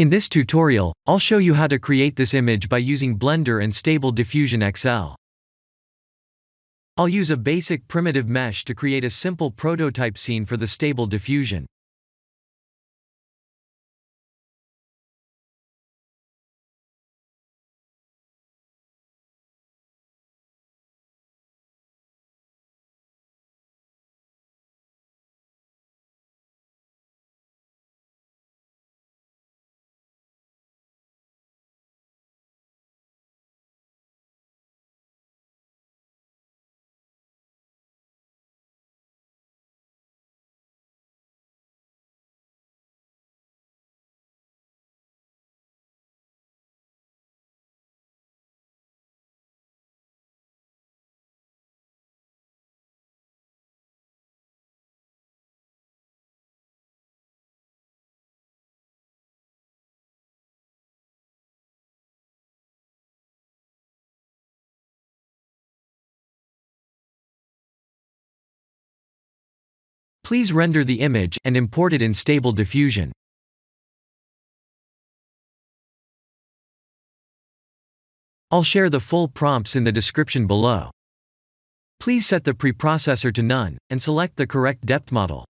In this tutorial, I'll show you how to create this image by using Blender and Stable Diffusion XL. I'll use a basic primitive mesh to create a simple prototype scene for the Stable Diffusion. Please render the image and import it in Stable Diffusion. I'll share the full prompts in the description below. Please set the preprocessor to none, and select the correct depth model.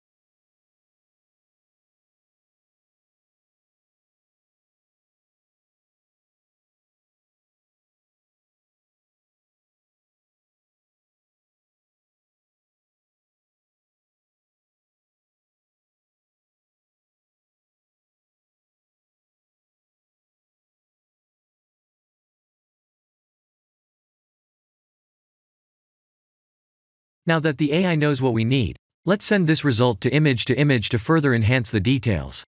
Now that the AI knows what we need, let's send this result to image to further enhance the details.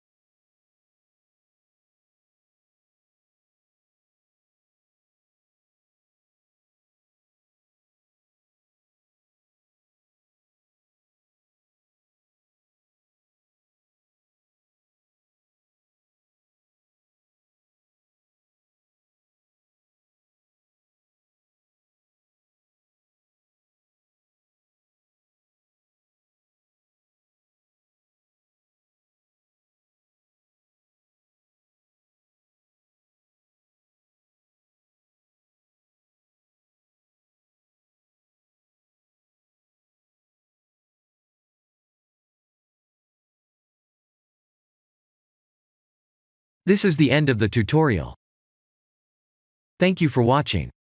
This is the end of the tutorial. Thank you for watching.